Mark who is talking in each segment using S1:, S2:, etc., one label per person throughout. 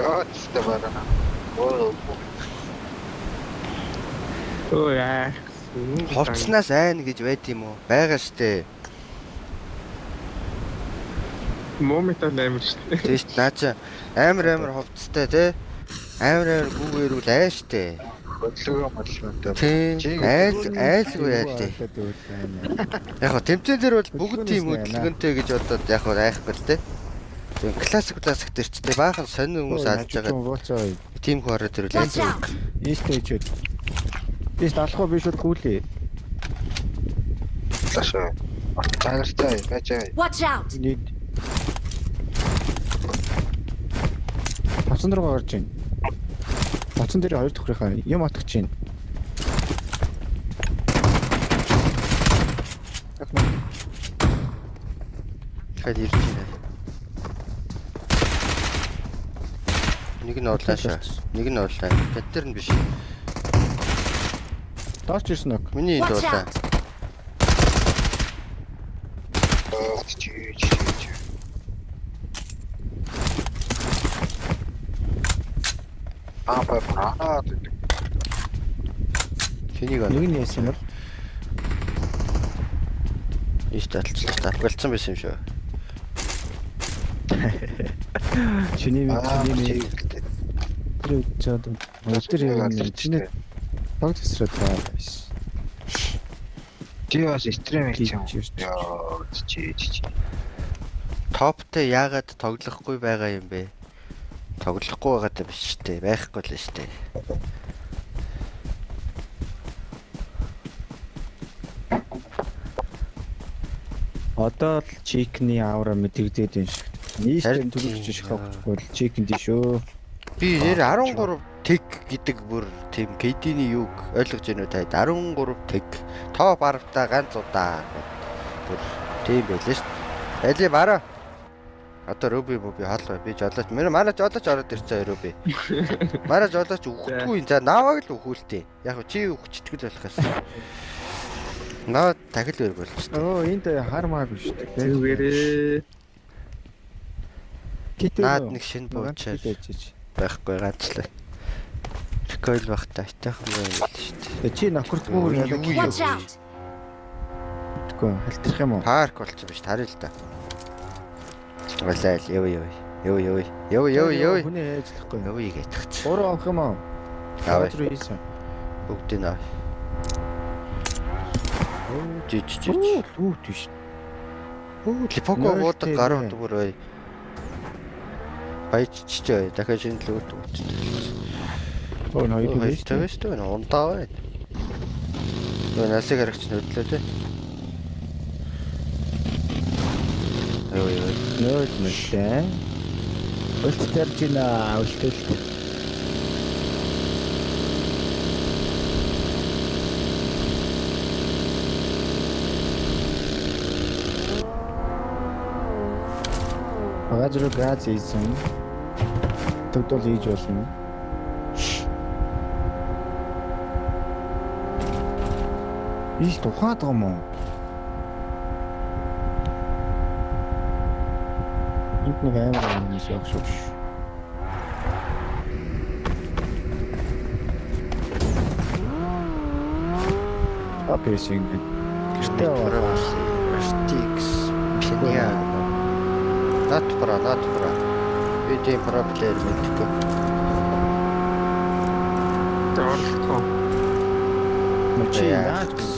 S1: God, the banana. Whoa.
S2: Өө яа.
S3: Ховцснаас айна гэж байд юм уу? Байгаа штэ.
S2: Моментал амар шүү дээ.
S3: Тийш наача амар ховцтой те. Амар гүүгээрүүл айштэй.
S1: Хөдөлгөөн маллаа.
S3: Айлгүй яа тий. Яг хөө тэмцээн дээр бол бүгд тийм хөдөлгөөнтэй гэж бодоод яг хөө айхгүй л те. Тийм классик төрчтэй баахан сонин хүмүүс алж байгаа. Тим хөрөө төрүүлээ.
S4: Ийштэй ичээд. Тийш алхах биш бол гүйлээ.
S1: Ташаа. Таартай бачаа.
S5: Watch out.
S4: Боцон руу гарч ийн. Боцон дээр хоёр төхрийнхаа юм атгах чинь.
S3: Хад ирж байна. Нэг нь орлаашаа. Нэг нь орлаа. Тэд нь биш.
S4: Дооч ирсэн үг.
S3: Миний энд орлаа.
S1: Аа.
S3: Хэнийг
S4: Нэг нь яасан бол
S3: ийш талцлаа. Талгалцсан байсан юм шүү.
S4: чиний тэр чад өдөр юм чиний баг тесрээд байгаа биш.
S1: Чи бас стрим хийж юм. Яа, чи.
S3: Топтой яагаад тоглохгүй байгаа юм бэ? Тоглохгүй байгаад биш шүү дээ. Байхгүй л шүү дээ.
S4: Одоо л чикний авра мэдэгдээд юм шиг. Нийтэн төлөвч шахахгүй л чикэнд шүү.
S3: Би нэр 13 тэг гэдэг бүр тийм KD-ний юуг ойлгож байна уу таад 13 тэг топ 10-та ганц удаа бүр тийм байлээ шүү. Али бара. Одоо Руби хаалгаа би жолооч. Манай жолооч ороод ирсэн Руби. Манай жолооч өгөхгүй. За наваг л өгүүлтээ. Яг чи өгчтгэл болох юм. Наа тахил өрг болж шүү.
S4: Оо энд хармаагүй шүү дээ.
S2: Зүгээрээ.
S3: Наад нэг шинэ буучаа байхгүй ганцлаа. Recoil багтаа айтайхан байл шүү дээ.
S4: Чи нохорцгүй яг
S5: Watch out.
S4: Тэгвэл халтрах юм уу?
S3: Парк болсон биш тарил л да. Валаал ёо.
S4: Хүний ээжлэхгүй.
S3: Ёо игээдэгч.
S4: Гурав авах юм уу?
S3: Аваа.
S4: Ийсэн.
S3: Бүгдийг аваа. Жиж.
S4: Үү тийш.
S3: Липоко буудаг гарууд бүр бай. Баяжчээ. Дахиад шинэ лүүт үүсдэг.
S4: Оо ноёд биш.
S3: Тэвэстэй байна. Ундаа байна. Нөө насыг харагч нүдлээ те. Ёо.
S4: Нөөд мэлтэй. Өлтөржина өлтөлт. Багажруу газ ийсэн. Тэгвэл хийж болно. Иш тухайд юм уу? Нэг амар юм шиг шүү. Апэсинг.
S3: Гэртээ ороо. Stix. Пиниа. Not про. Би тийм проблем мэдгүй.
S2: Тоорлоо.
S4: Чи яаж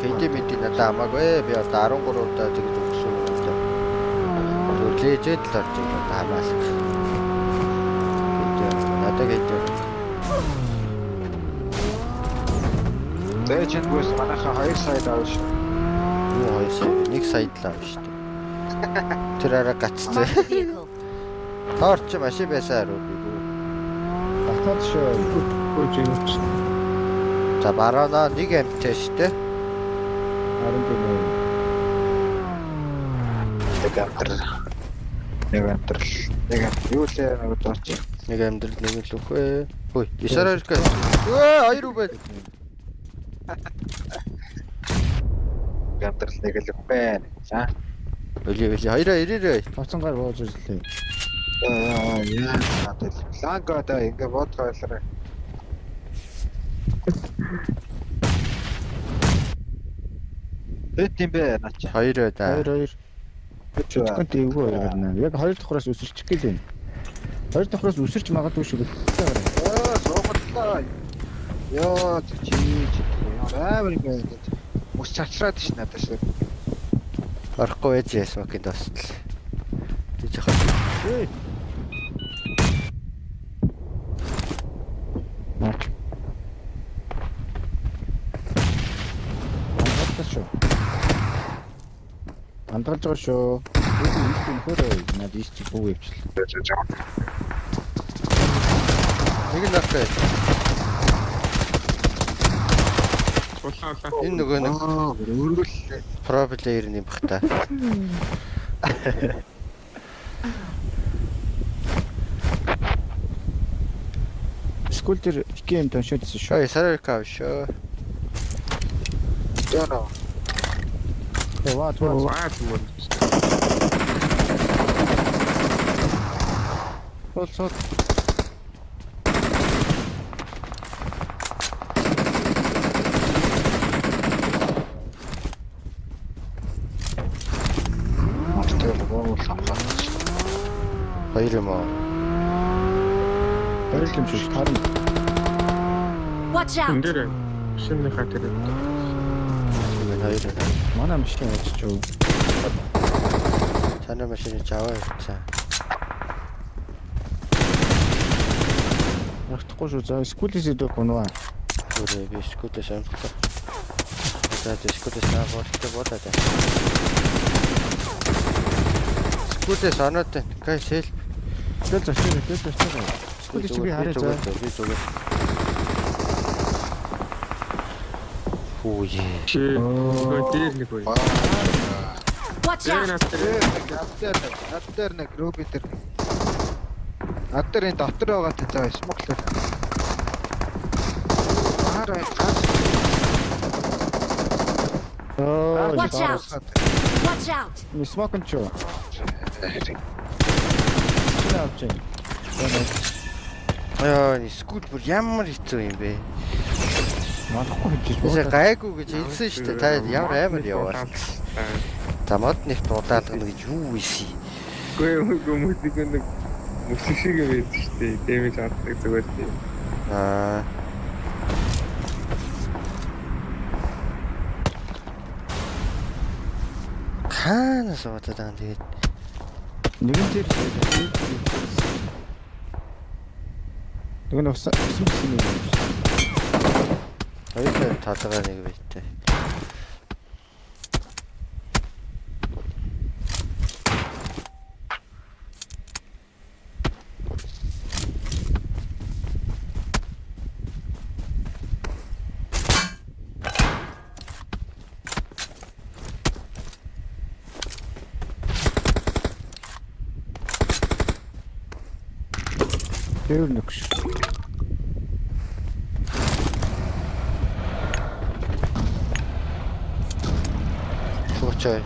S3: KD мэдээ надаа хамаагүй. Би одоо 13 удаа тэгж өгсөн юм даа. Зөвлөжээд л орж ирлээ хамаалах. Надад гэж.
S1: Тэжэнд бүс манайха 2 сайд авч.
S3: Юу 2 сайд? 1 сайд л авч шүү дээ. Тэр арай гаццээ. Тоорч машин байсаар уу.
S4: батад шүү.
S2: Үгүй.
S3: За бараана 1 амттай шүү дээ.
S4: Харин тийм.
S1: Нэг амтэр. Юу лээ нэг дооч.
S3: Нэг амьдрал нэг л үхвэ. Хөөе, Исарарка. Өө, хоёр үбэ.
S1: Гадрал нэг л байна. За.
S3: Өли хоёроо ирээрээ.
S4: Тоцонгаар бууж ирлээ.
S1: Яа, надад лангада ингээ бодгойлоо. Хэд юм бэ наач?
S3: Хоёроо да.
S4: 2-2. Чичгэнт эвгүй байна. Яг хоёр давхраас өсөрчих гээл байна. Хоёр давхраас өсөрч магадгүй шүү дээ.
S1: Суугадлаа. Яа, чи амар ингээ мус чачраад ш надад шүү.
S3: Орохгүй байж смокийн тостол. Тий жахаа.
S4: Эй. Марк. Андгалж байгаа шүү. Энэ хөрөө над ийч бүү явчихлаа.
S3: Нэг л автай.
S2: Улаалаа.
S3: Энэ нөгөө нэг
S1: Өөргөл
S3: про плеер юм бах та.
S4: Скул дээр гейм тоншоодсэн шүү.
S3: Ой, Исарарка шүү.
S1: жоо.
S4: Ваад.
S2: Ваад мөн.
S4: Сул.
S3: Хоёр юм аа.
S4: Барилм шүү. Харин.
S5: Watch
S2: Энд
S5: out!
S2: дээр шинэ хатер.
S3: Энэ хоёр.
S4: Манай машин явж чуу.
S3: Танай машины жаваа явцсан.
S4: Ягтахгүй шүү. За скулээс идэх гоноо.
S3: Өөрөө би скутээс амтсан. За скутээс наавалтай болоо та. Скутээс оноод кайсэл.
S4: Тэгэл зочтой. Скулээс чи би хараа за.
S3: Би зүгээр. Хөөе.
S2: Чи нөгөө дээр нэг бай.
S5: Watch out!
S1: Надтер нэг рубитер. Надтер энэ дотор байгаа тэ заа смоклер. Арай газ.
S5: Watch out! Watch out!
S4: Смокон чуу. Чи авч.
S3: Яа, скут бүр ямар хэцүү юм бэ?
S4: Мадахгүй хийж
S3: Тэсээ
S4: байна.
S3: гайгүй гэж хэлсэн шүү дээ. Та ямар амар яваа. За мод нэг дуудаалгана гэж юу ийсий.
S2: Гүн мөсийг нэг мөсийг шиг байдаг шүү дээ. Дэмэж авдаг зүгээр тийм.
S3: Аа. Хаана суудаг юм тэгээд.
S4: Нэгэн дээр нөгөө нэг усан юм шүү.
S3: Хоёулаа талгаа нэг байтаа.
S4: Тэр нэг шүү.
S3: Шуучай.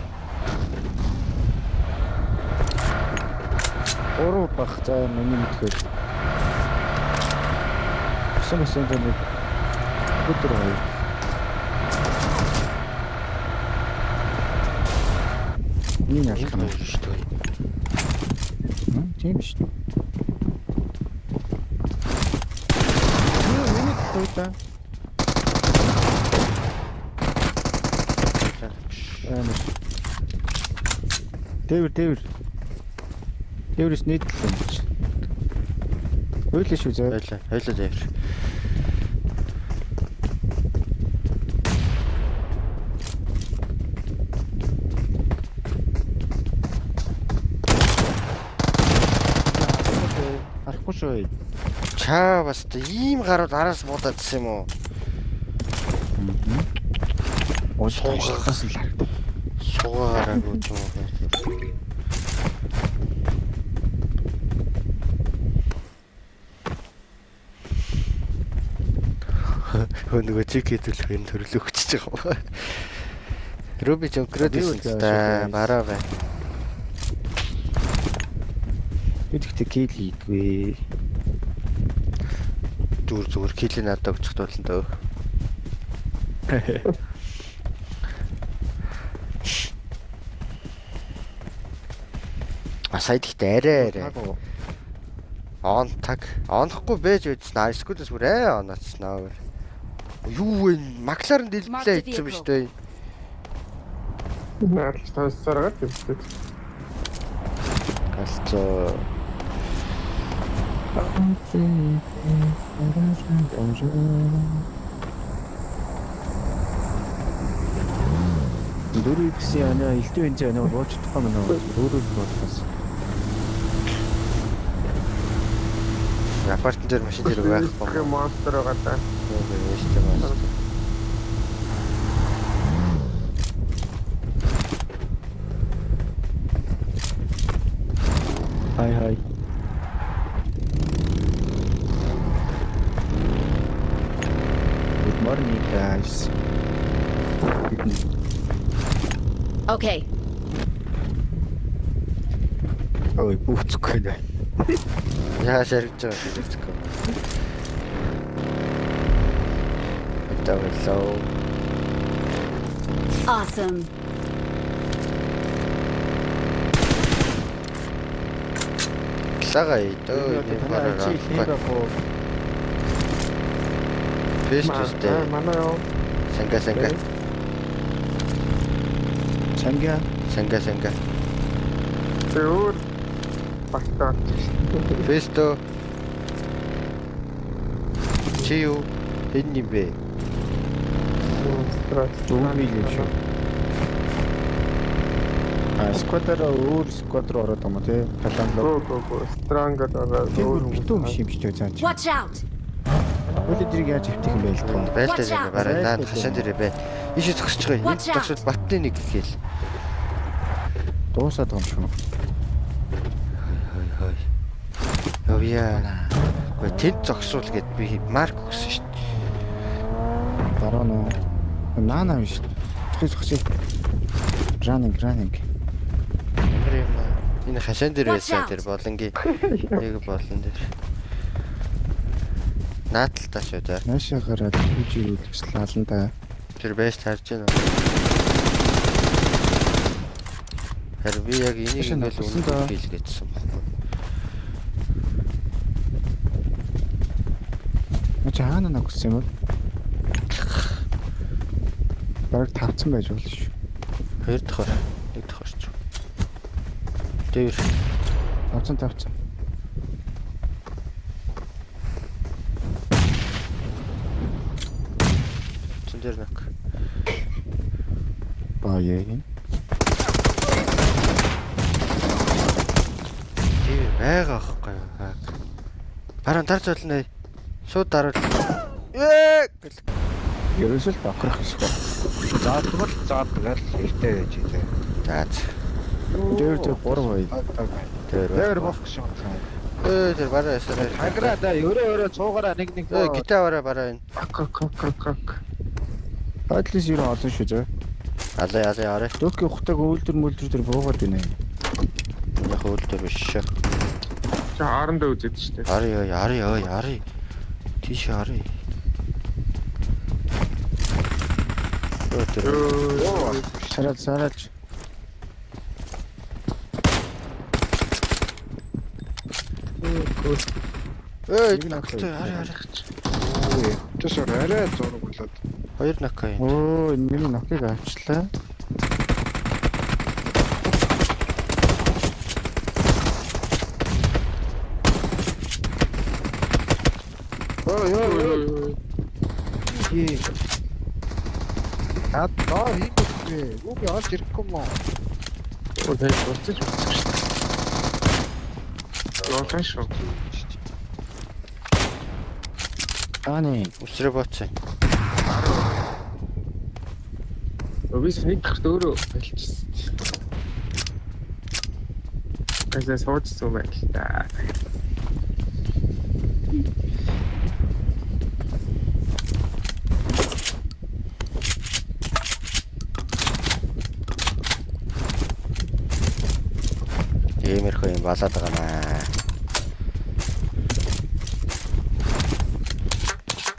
S4: Ороо бах за миний мэдхээр. Самсан дээр нэг өдөр хоёр. Миний
S3: Энэ
S4: алхам
S3: шүү дээ.
S4: тийм шүү. Миний тойта. Дэвэрс нийтлээ. Хойлоо шүү зөө.
S3: Хойлоо дээр.
S4: Арахгүй шүү.
S3: Чаа бас ийм гарууд араас буудаадсан юм уу?
S4: Суугаас л харагдав.
S3: Суугаараагүй ч юм уу. Хөө нөгөө чек хийдүүлэх энэ төрлөө өчөж байгаа. Руби жонкрод байсан та бараа бай.
S4: Тэгэхдээ кил хийдвээ.
S3: Зүгээр килийн надад өгчих тулан дөө. Асайд ихтэй арай. Онохгүй байж үзсэн. Скутс бүр оноцсноо. Юу вэ? Макларын дэлбэлээ хийсэн биз дээ.
S2: Наалж таасараад явдаг.
S3: Галцоо.
S4: Дөрөв гэсэн яна элдв энэ яна бууч чадахгүй мөн үү? Дөрөв болохоос.
S3: Апартмент дээр машин дээр байхгүй.
S2: Монстер байгаа та.
S3: Өстэй байна.
S4: Хай. Good morning guys.
S5: Okay.
S4: Ой, бууцгүй нэ.
S3: Яа шаргаж байгаа хэрэгцэхгүй. Тавлаа.
S5: Awesome.
S3: Лагай дөө энэ бараа. Фэстүстэй.
S2: Манай
S3: Санга.
S2: зөөр багтаа.
S3: Фэстө. Чиу энэ юм бэ?
S4: Зүүмийг юм шүү. Сквад руу ороод байгаа тий. Талаан руу.
S2: Странга дараа
S4: Битүү биш юм шиг цааш.
S5: Watch out.
S4: Өөлөдрийг яаж хөвтөх юм бэ л тоо.
S3: Байлтаа бараа наад хашаан дээр бай. Ишээ зогсож байгаа. Энд зогсвол батны нэг гээл.
S4: Дуусаад байгаа юм шүү.
S3: Хой. Явъя. Ой тэнд зогсвол гэд би марк өгсөн шүү дээ.
S4: Дараа нь наана биш. Зогсож. Running.
S3: Энэ хашаан дээр байсан тэр болонгийн нэг болон дээр. Нааталтаа шүү дээ.
S4: Наашаа гараад үжиг үлслаалан да.
S3: Тэр байж тарж байна. Тэр би яг энийг ингээл үнэн хэлгээдсэн байна.
S4: Ачаа хаана нагсан юм бэ? Бараг тавцсан байж болно шүү.
S3: Хоёр дахь, нэг дахь орч. Дээр
S4: Тавцсан.
S3: Цэндэр нэг.
S4: Бааяг.
S3: Тэр байгаа аахгүй юу? Баран тарж болно. Шууд даруул. Гэл.
S4: Ерөөсөл бахарах шүү.
S1: Заадгаар хэрэгтэй байж тий.
S3: За.
S4: Тэр 3 бай.
S1: Тэр болох шүү.
S3: Тэр бараа ясараа.
S1: Хаграа да өрөө цуугараа нэг.
S3: Гитаваараа бараа энэ.
S4: Атлис юу олон шүү зөө.
S3: Алаа арай.
S4: Дөкийн ухтаг өвөлдөр тэр буугаад байна.
S3: Яг өвөлдөр биш шүү.
S2: Чи хаандаа үзээд штэ.
S3: Ари. Тийш ари.
S4: Сараач.
S3: Ари.
S1: Тэсэр арай зураг болоод.
S3: Хоёр накай.
S4: Оо, энэ миний нохыг авчлаа.
S2: Ой.
S1: Доо хийхгүй. Үгүй олж ирэхгүй мó.
S2: Ой, болчих. Локашн.
S4: Ани,
S3: Усрэ бооцсон.
S2: Өвис нэг гарт өөрөө болчихсон. Эсээ суудсан байх та.
S3: балаад байгаа наа.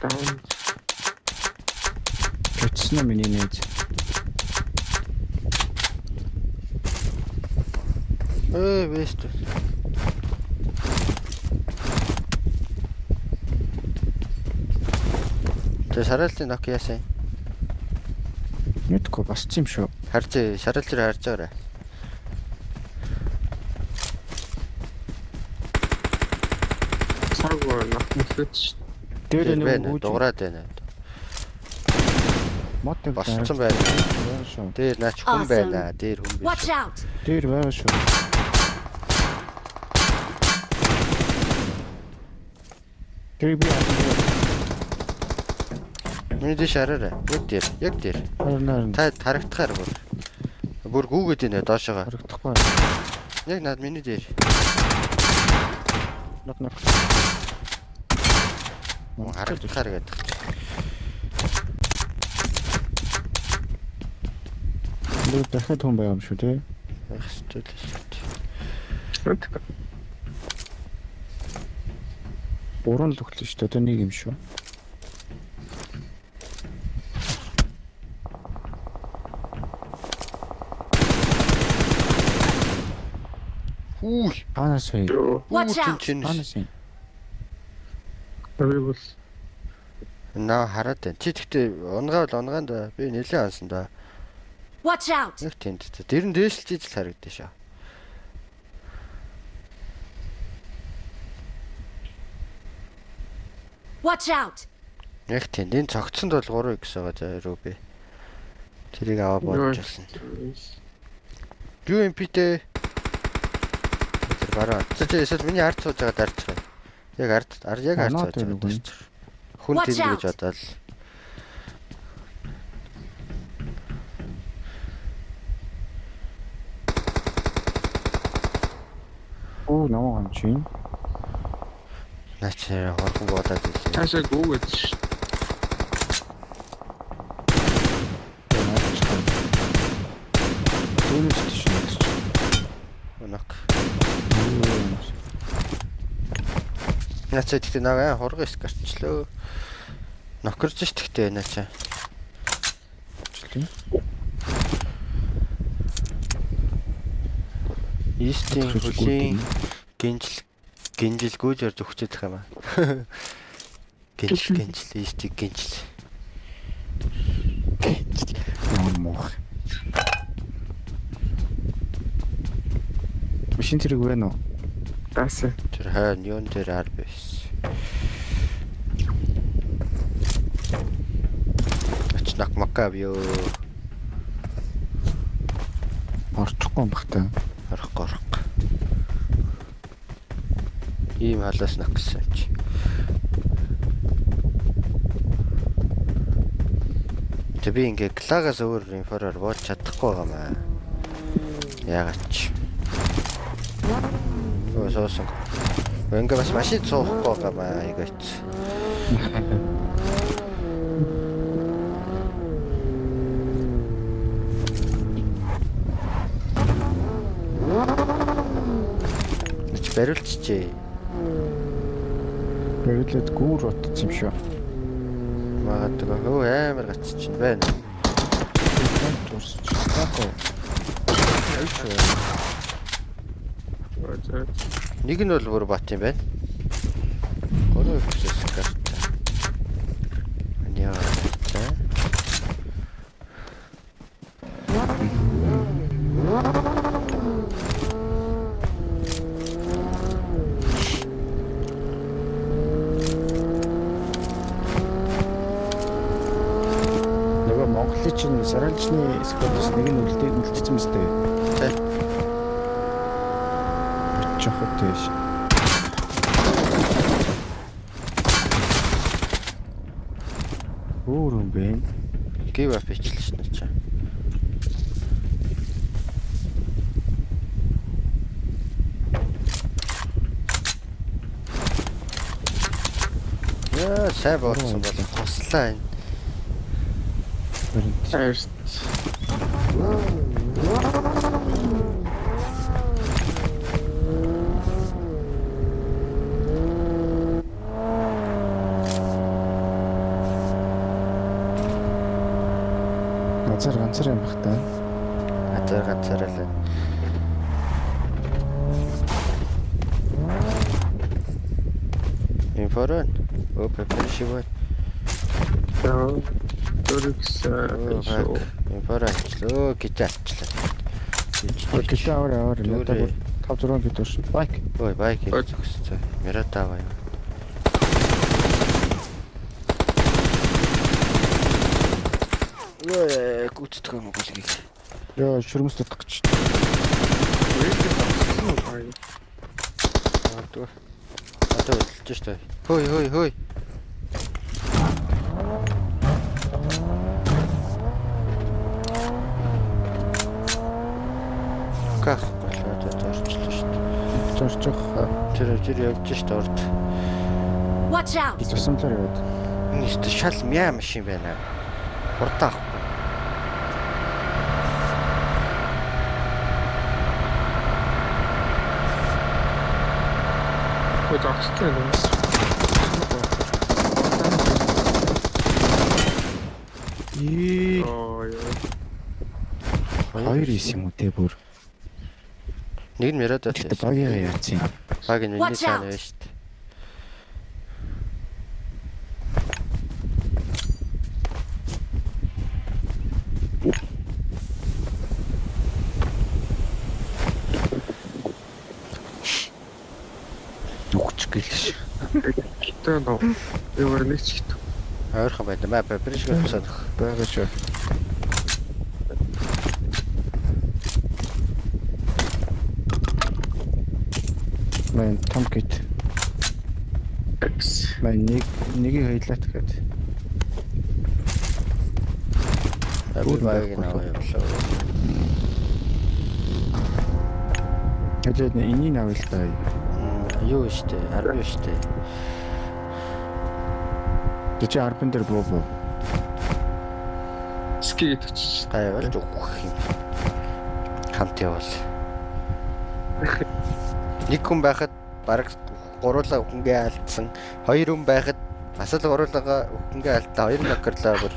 S2: Даун.
S4: Кэтснэ миний нээж.
S3: Вест. Тэ шаралтын нок яасан.
S4: Мэдгүй бас ч юм шүү.
S3: Харж шаралт дээр харж байгаарай.
S2: Цагаа нахмусч.
S4: Дээр нэг
S3: байна.
S4: үүж
S3: Дуурайд байна.
S4: мотыг
S3: Босцсон байна.
S4: шүү.
S3: Дээр наач хүн байна. Дээр хүн
S5: Watch
S3: биш.
S5: out!
S4: Дээр байгаа шүү. Тэр би
S3: Миний дэш хараарай. Яг дээр.
S4: харнаар
S3: Та харагдахаар бүр. Бүр гүүгээд байна доошоогоо.
S4: харагдахгүй.
S3: Яг над миний дээр.
S4: Нок.
S3: Харагдахаар гэдэг.
S4: Дээр дахиад хүн байгаа юм шүү те.
S3: Ах стил.
S4: Буруу л өглөө шүү дээ. Одоо нэг юм шүү.
S3: Үгүй.
S4: Анаас хэй.
S5: Watch out!
S3: Чин.
S4: Анаас хэй.
S2: Авибус.
S3: Наа хараад байна. Чи тэгтээ унгаанд би нэлээд ансан да.
S5: Watch out!
S3: Нэг тэнд. Дэр нь дээшлж ижил харагдсан шаа.
S5: Watch out!
S3: Яг тийм. Энэ цогцсонд бол 3x байгаа за Руби. Тэрийг аваа бодож болсон. UMP-тэй. Тэр бараа. Чи эсвэл миний ард сууж байгаа дарж байгаа. Яг ард сууж байгаа дарж. Хүн
S5: Watch
S3: тийм гэж
S5: out.
S3: бодоод.
S4: Оо намаа юм чинь.
S3: Наач хорхон бодоод ирлээ.
S2: Цаашаа гүгээд ш.
S4: Түүнээс тийш.
S3: Өнөк. Наач тэгтээ нагаа хоргоо скарчлөө. Нокорж ш тэгтээ наача. Истийн хөлийн гинжил гүйж орж өгчээд байгаа юм аа. Гинжил истийг гинжил.
S4: Яа мох. Машин тэрэг байна уу?
S2: Тасаа.
S3: Тэр хайн юун дээр ар биш. Ачнак макав ёо.
S4: Орчихгүй юм бахтай.
S3: Орох. Ийм халаас нах гэсэн чи. Тэг би ингээ клагаас өөр инфороор бууж чадахгүй байгаа маа. Яагаад ч. Оо соосон. Ингээ бас машин цуухгүй байгаа маа игээч. Барилчжээ.
S4: Барилд гүүр утсан юм шүү.
S3: Магадгүй хөө амар гац чинь байна.
S4: Тусч. Тако.
S3: Нэг нь бол бүр бат юм байна. Гурав ихсэс карта. Аниа.
S4: Монголын чинь саралжны сквадс нэг нь үлдчихсэн мэт.
S3: Тэ.
S4: Чохот тийш. Өөр юм бэ?
S3: Give up хийчихлээ шнэ чаа. Яа, сайн болсон бол туслаа энэ.
S2: First.
S4: ганцаар юм бах та.
S3: Ганцаараа л. Инфорон. Пеппершивой.
S2: За. Дөрөс шоо.
S3: Инфорон. Лөө гитарчлаа.
S4: Окей, аваа. Надад 5-6 бит ууш. Байк.
S3: Ой, байк зөвхөсцөө. Мирата аваа. Ой, гүцдэг юм болгийг.
S4: Ёо, шүрмэс дутах гэж.
S3: Одоо үлдэж штэ. Хөөй. Ках болоод орчлоо штэ.
S4: Зорчих.
S3: Тэр явж штэ орд.
S5: Watch out!
S4: Тусамлаар яваад.
S3: Нийт шал мяа машин байна. Хурдаах.
S2: Хөөж авчихсан юм. Оо яа.
S4: Хоёр ис юм уу те бүр.
S3: Нэг нь Мирада
S4: Тэгтээ багигаа яатсан.
S3: баг нь миний
S5: Watch out.
S3: цаана байна штэ.
S4: Нүгч гэлш.
S2: Гэтэ нөө. Ямар нэг ч гэдэг.
S3: Ойрхон байна. Маа пепперш гэсэн.
S4: Байгаа шүү. Мэн том кит. Мэн нэгийг хоёлаа тэгэхэд.
S3: Бүр баг нь аваа явлаа.
S4: Хэдэн энийг авъя л та.
S3: Юу штэ? 10 штэ.
S4: Тэгэ 10 дээр боо.
S2: Ски гэдэг чи.
S3: Гайвал өгөх юм. Хамт явал. Нэг хүн байхад бараг гуруула хүнгээ алдсан. Хоёр хүн байхад бас л гуруулага хүнгээ алдсан. Хоёр нокерлаа бүр.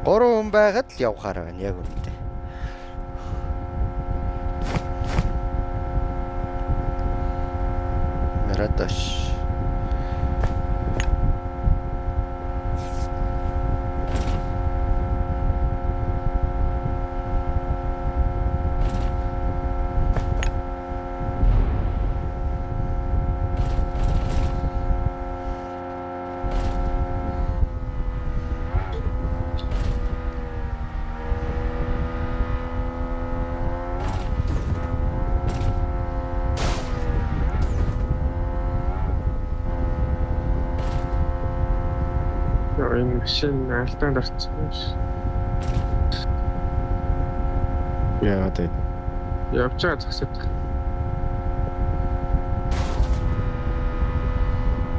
S3: Гурван хүн байхад л явахаар байна яг үнэндээ. Мирадаш.
S2: Яа, энэ машин алтаанд орсон юм шиг.
S4: Яа тэ.
S2: Явж байгаа зогсоод.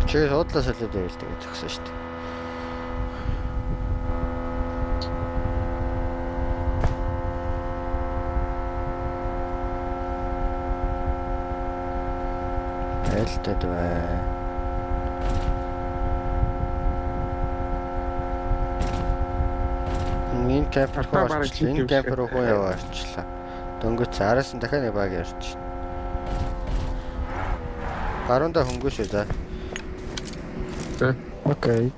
S3: Чи суудлаа солиод байвал тэгээд зогсоо штэ. Элтэд бай. Мин кемпер
S2: Ата бараг
S3: хоочлаа. Энэ
S2: хийх юм
S3: кемпер
S2: шиг.
S3: руу яваарчлаа. Дөнгөц араас нь дахиад нэг баг ярьч. Баруунда хөнгөө шүү за.
S4: Окей.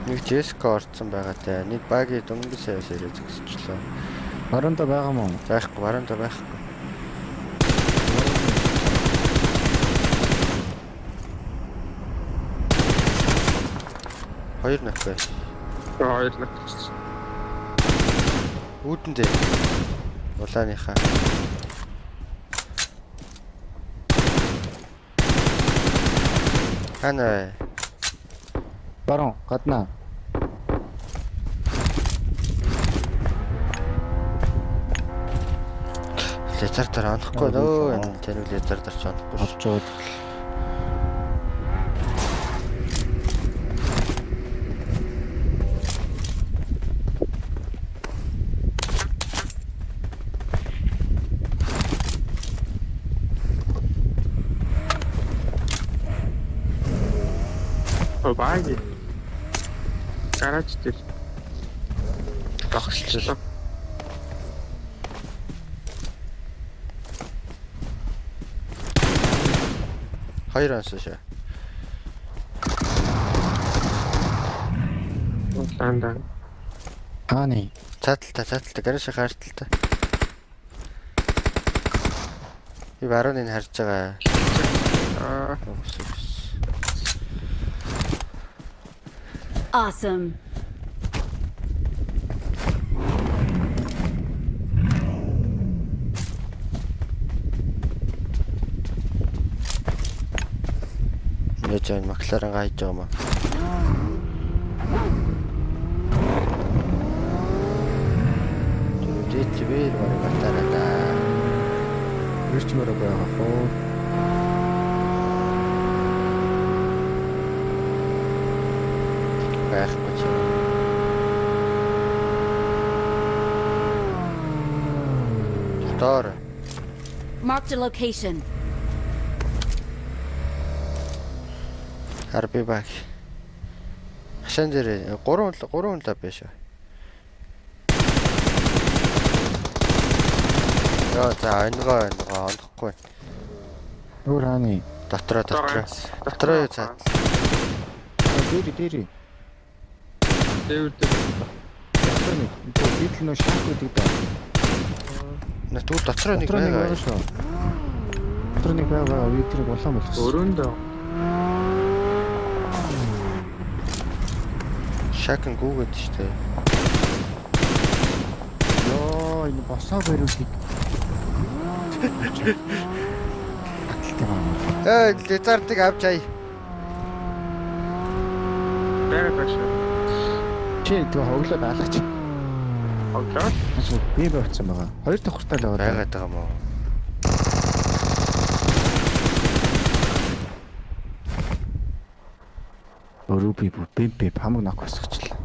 S3: Нэг Жеска орцсон байгаа те. Нэг багийн дөнгөц саяас ирээ зогсчихлоо.
S4: Баруунда байгаа мó.
S3: Байхгүй баруунда байхгүй. Хоёр нөх бай.
S2: Хоёр нэг.
S3: Үүдэндээ. Улааныхаа. Хана.
S4: Баруун гаднаа.
S3: Лезер дээр онохгүй лөө. Энэ тэр лезер дээр ч онохгүй шүү.
S4: Авчууд.
S2: Оо бааги. Гараж дээр. Тогшлоо.
S3: Хоёр онсон шээ.
S2: Ланда.
S4: Хааны.
S3: Цааталта гараж хаарталта. Би баруун энэ харж байгаа.
S2: Аа.
S5: Awesome.
S3: Нэж энэ Макларен гайж байгаа юм аа. Дэвэр барыг батараа да.
S4: Ирч мөрөө байгаа хоо.
S3: Байхгүй ч. Тоор.
S5: Marked a location.
S3: Харби баг. Хашаан дээр 3 лав биш үү? Яа за энэгаа ондохгүй.
S4: Өөр хааны.
S3: Дотроо юу цаа.
S4: Дээр.
S2: Дэвэр.
S4: Бид л нөө шах гэдэг даа.
S3: Тэгвэл дотроо нэг
S4: Дотроо нэг
S3: байгаа.
S4: байгаа шүү. Дотроо нэг байгаа. Би тэрийг улаан болгосон.
S2: Өрөөндөө.
S3: Шакн гүгээд штэ.
S4: Йоо, энэ босоо бариулыг.
S3: Лизардыг авч аяа.
S2: Бэрэж.
S4: Чи тэг хоглоод алаач.
S2: Оглоо.
S4: Би болцсон байгаа. Хоёр дахь хуртаа л байгаа.
S3: Байгаад байгаа юм уу?
S4: Өөрөө би хамаг нок басчихлаа.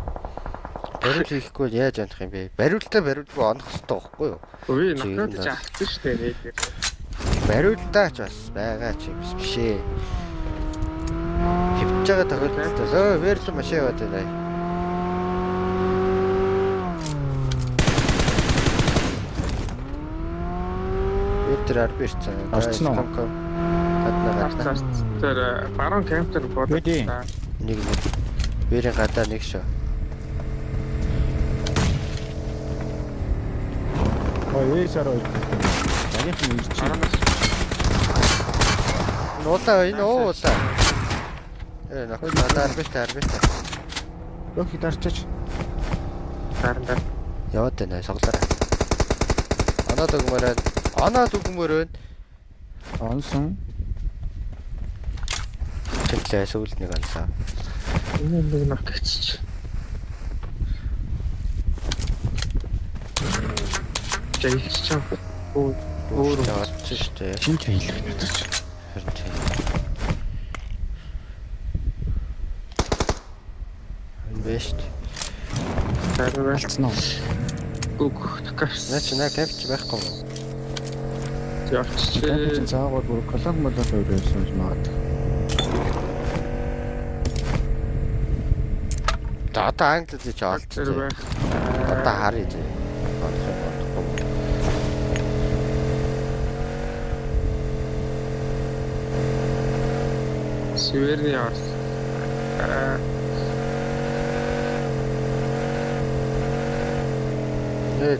S3: Бариул хийхгүй яаж анах юм бэ? Бариултаа онох хэрэгтэй байхгүй юу?
S2: Өвөө нөхөд ч алдсан шүү дээ.
S3: Бариултаач бас байгаа ч юм биш ээ. Хөвж байгаа тохиолдолд вэрлэн машин яваад байна. Тэр арбирцсан.
S4: Орцсон уу?
S3: Гаднаа.
S2: Тэр баруун камптер
S4: Мэдээ.
S3: Нэг вэрийн гадаа нэг шүү.
S4: Ээсароо. Яних нь ирчих.
S3: Нуулаа энэ уулаа. Надад арбиртай.
S4: Лохи дарчаач.
S2: Харин
S3: Яваад байна соглоорой. Анаад өгмөрөө.
S4: Онсон.
S3: Тэглээ сүүлд нэг ансаа.
S2: энэ нэг нот гिचч. Жийч чам. Өөр
S3: яваадсан шүү дээ.
S4: Шинж хийлэх надад.
S3: Харин тийм. Бэст.
S2: харин
S4: Алдсан уу?
S2: гүг такаш.
S3: Наа капч байхгүй юм.
S2: Явчих.
S4: Чи заагаад бүр колон молоо өөрөөсөн юм аа.
S3: За одоо англид ч олдсон. Одоо харъя тий.
S2: Северный Арс.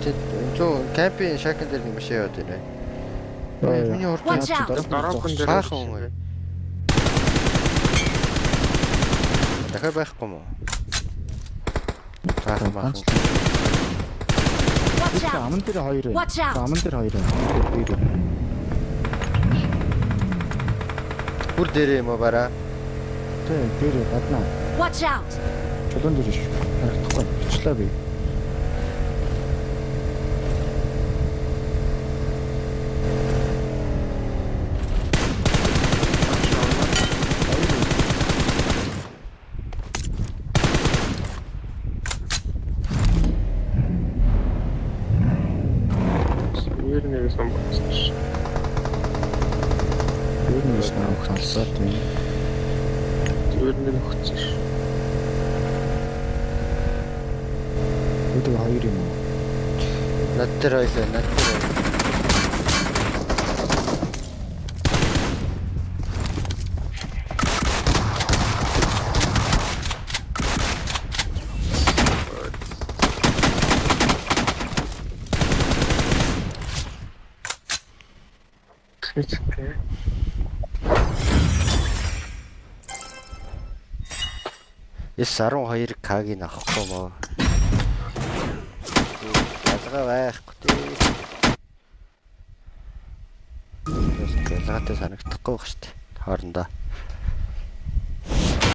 S3: Тий кампийн шакн дээр нэг машин яваад байна. Миний урд
S5: Watch out.
S2: Дорогон дээр
S3: баахан юм. Дахиад байхгүй юм уу? Баахан.
S5: Watch out.
S4: Аман дээр хоёр.
S5: Watch out.
S4: Аман дээр хоёр.
S3: Бүр дээрээ юм уу бараа?
S4: Тэ дээр гаднаа.
S5: Watch out.
S4: Чулуун дээр шүү. Харагдахгүй. Бичлээ би.
S2: Северный Самбоч.
S4: Өөр нэг снаа халсаад тийм.
S2: Северный нөхцөш.
S4: Өөдөө хоёр юм уу?
S3: Над дээр ойлоо, над дээр ойлоо.
S2: Хэцтэй.
S3: Эс 12 К-гийн авахгүй мó. Ялгаа байхгүй тий. Ялгаатай санагдахгүй байх шүү дээ. Хоорондоо.